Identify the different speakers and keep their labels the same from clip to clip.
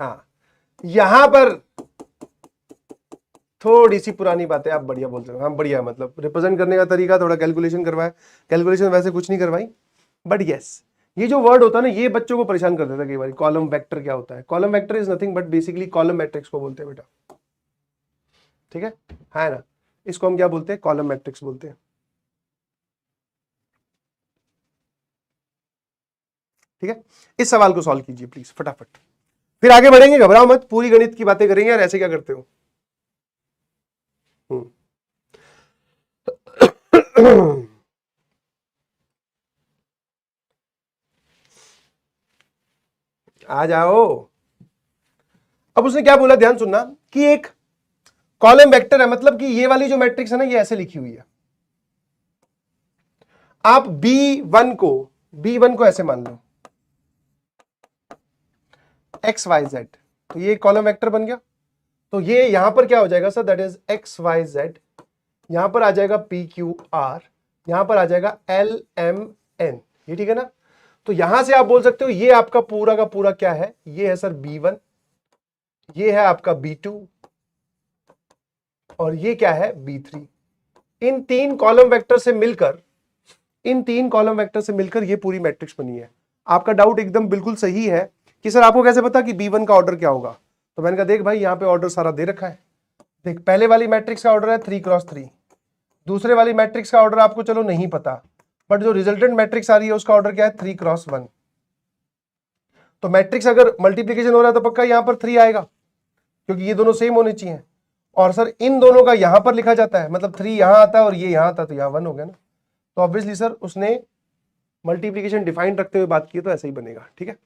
Speaker 1: हाँ, यहां पर थोड़ी सी पुरानी बात है, आप बढ़िया बोल रहे हो। हाँ बढ़िया, मतलब रिप्रेजेंट करने का तरीका, थोड़ा कैलकुलेशन करवाया। कैलकुलेशन वैसे कुछ नहीं करवाई, बट यस, ये जो वर्ड होता है ना, ये बच्चों को परेशान कर देता है कई बार। कॉलम वेक्टर क्या होता है? Column vector is nothing but basically column matrix को बोलते हैं बेटा, ठीक है ना? इसको हम क्या बोलते हैं? कॉलम मैट्रिक्स बोलते हैं, ठीक है? इस सवाल को सॉल्व कीजिए प्लीज फटाफट, फिर आगे बढ़ेंगे। घबराओ मत, पूरी गणित की बातें करेंगे यार, ऐसे क्या करते हो? आ जाओ। अब उसने क्या बोला, ध्यान सुनना, कि एक कॉलम वेक्टर है, मतलब कि ये वाली जो मैट्रिक्स है ना, ये ऐसे लिखी हुई है। आप B1 को ऐसे मान लो, एक्स वाई जेड, तो ये कॉलम वेक्टर बन गया। तो ये यहां पर क्या हो जाएगा sir? That is x y z, यहां पर आ जाएगा पी क्यू आर, यहां पर आ जाएगा एल एम एन, ये ठीक है ना? तो यहां से आप बोल सकते हो ये आपका पूरा का पूरा क्या है? ये है सर B1, ये है आपका B2, और ये क्या है? B3। इन तीन कॉलम वेक्टर से मिलकर ये पूरी मैट्रिक्स बनी है। आपका डाउट एकदम बिल्कुल सही है कि सर आपको कैसे पता कि B1 का ऑर्डर क्या होगा? तो मैंने कहा देख भाई, यहां पे ऑर्डर सारा दे रखा है। देख, पहले वाली मैट्रिक्स का ऑर्डर है 3x3, दूसरे वाली मैट्रिक्स का ऑर्डर आपको चलो नहीं पता, बट जो रिजल्टेंट मैट्रिक्स आ रही है उसका ऑर्डर क्या है? 3x1। तो मैट्रिक्स अगर मल्टीप्लीकेशन हो रहा है तो पक्का यहां पर 3 आएगा, क्योंकि ये दोनों सेम होने चाहिए। और सर इन दोनों का यहां पर लिखा जाता है, मतलब 3 यहां आता है और ये यहां आता है, तो यहां 1 हो गया ना। तो ऑब्वियसली सर उसने मल्टीप्लीकेशन डिफाइन रखते हुए बात की है, तो ऐसा ही बनेगा, ठीक है?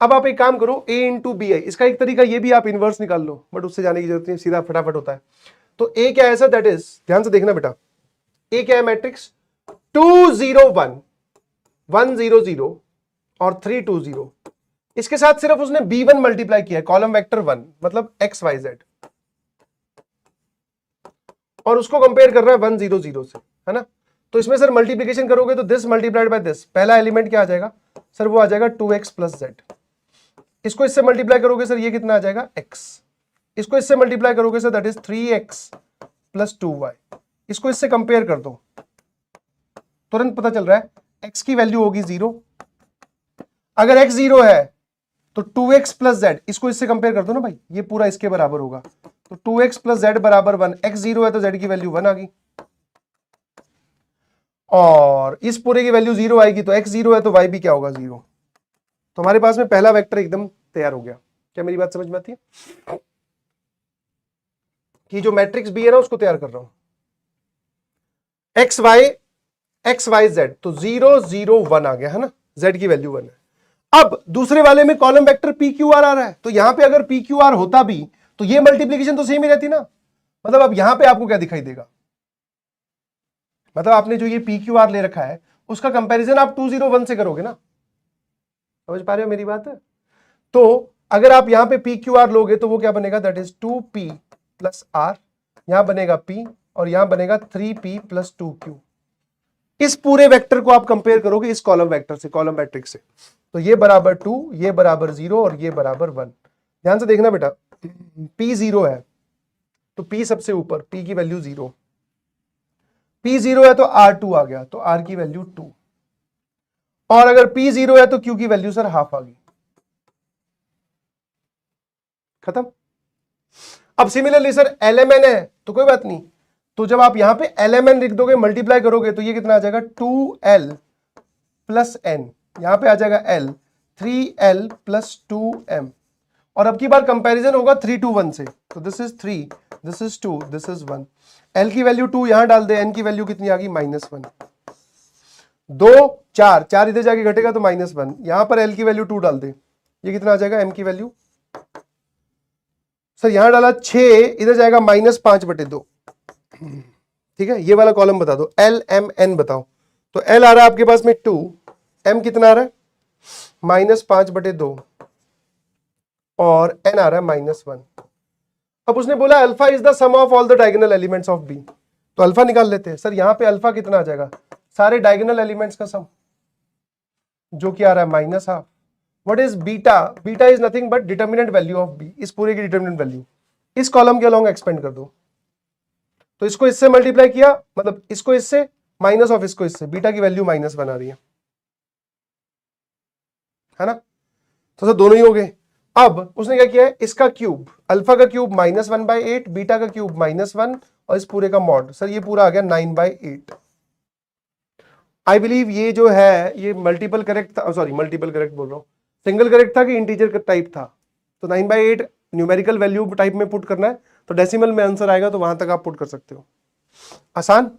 Speaker 1: अब आप एक काम करो, a इंटू बी आई, इसका एक तरीका ये भी आप इनवर्स निकाल लो, बट उससे जाने की जरूरत नहीं, सीधा फटाफट होता है। तो a क्या है सर? दैट इज, ध्यान से देखना बेटा, a क्या है? मैट्रिक्स 2 0 1 1 0 0 और 3 2 0। इसके साथ सिर्फ उसने B1 मल्टीप्लाई किया है, कॉलम वेक्टर 1, मतलब एक्स वाई जेड, और उसको कंपेयर कर रहा है 1 0 0 से, है ना? तो इसमें सर मल्टीप्लीकेशन करोगे तो दिस मल्टीप्लाइड बाय दिस, पहला एलिमेंट क्या आ जाएगा सर? वो आ जाएगा 2x प्लस जेड। इसको इससे मल्टीप्लाई करोगे सर, ये कितना आ जाएगा? x। इसको इससे मल्टीप्लाई करोगे sir, that is 3x plus 2y। इसको इससे कंपेयर कर दो, तुरंत पता चल रहा है x की वैल्यू होगी 0। अगर x 0 है तो 2x प्लस जेड, इसको इससे कंपेयर कर दो ना भाई, ये पूरा इसके बराबर होगा। तो 2x प्लस जेड बराबर 1, x 0 है तो z की वैल्यू 1 आ गई, और इस पूरे की वैल्यू 0 आएगी, तो x 0 है तो y भी क्या होगा? 0। तो हमारे पास में पहला वेक्टर एकदम तैयार हो गया। क्या मेरी बात समझ में आती है? कि जो मैट्रिक्स बी है ना, उसको तैयार कर रहा हूं, एक्स वाई जेड, तो 0 0 1 आ गया, है ना? z की वैल्यू 1 है। अब दूसरे वाले में column vector P Q R आ रहा है, तो यहां पे अगर पी क्यू आर होता भी तो ये मल्टीप्लीकेशन तो सेम ही रहती ना। मतलब अब यहां पे आपको क्या दिखाई देगा? मतलब आपने जो ये पी क्यू आर ले रखा है, उसका कंपैरिजन आप 201 से करोगे ना। समझ पा रहे हो मेरी बात? तो अगर आप यहां पे पी क्यू आर लोगे तो वो क्या बनेगा? That is 2p plus are, यहां बनेगा p, और यहां बनेगा 3p प्लस 2q। इस पूरे वेक्टर को आप कंपेयर करोगे इस कॉलम वेक्टर से, कॉलम मैट्रिक्स से, तो ये बराबर 2, ये बराबर 0 और ये बराबर 1। ध्यान से देखना बेटा, p 0 है तो p सबसे ऊपर, p की वैल्यू 0, p 0 है तो r2 आ गया, तो r की वैल्यू 2, और अगर p 0 है तो q की वैल्यू सर हाफ आ गई, खत्म। अब सिमिलरली सर lmn है तो कोई बात नहीं, तो जब आप यहां पे lmn लिख दोगे, मल्टीप्लाई करोगे, तो ये कितना आ जाएगा? 2l प्लस n, यहां पे आ जाएगा l, 3l प्लस 2m, और अब की बार कंपैरिजन होगा 3 to 1 से, तो this is 3, this is 2, this is 1। l की वैल्यू 2 यहां डाल दे, n की वैल्यू कितनी आ गई? -1। 2 4 4 इधर जाके घटेगा तो -1, यहां पर l की वैल्यू 2 डाल दे, ये कितना आ जाएगा? m की वैल्यू सर यहां डाला 6, इधर जाएगा -5/2। ठीक है, ये वाला कॉलम बता दो, एल एम एन बताओ। तो एल आ रहा है आपके पास में 2, एम कितना आ रहा है? -5/2, और एन आ रहा है -1। अब उसने बोला alpha is the sum of all the diagonal elements of B, तो अल्फा निकाल लेते हैं। सर यहां पे अल्फा कितना आ जाएगा? सारे डायगोनल एलिमेंट्स का सम, जो कि आ रहा है -1/2, what is beta? Beta is nothing but determinant value of B, इस पूरे की डिटर्मिनेंट वैल्यू। इस कॉलम के अलोंग एक्सपेंड कर दो, तो इसको इससे मल्टीप्लाई किया, मतलब इसको इससे माइनस ऑफ इसको इससे, बीटा की वैल्यू -1 आ रही है ना? तो सर दोनों ही हो गए। अब उसने क्या किया है, इसका क्यूब, अल्फा का क्यूब -1/8, बीटा का क्यूब -1 और इस पूरे का मॉड, सर ये पूरा आ गया 9/8। आई बिलीव ये जो है ये मल्टीपल करेक्ट था, सॉरी मल्टीपल करेक्ट बोल रहा हूं, सिंगल करेक्ट था कि इंटीजर टाइप था? तो 9/8 न्यूमेरिकल वैल्यू टाइप में पुट करना है, तो डेसिमल में आंसर आएगा, तो वहां तक आप पुट कर सकते हो। आसान।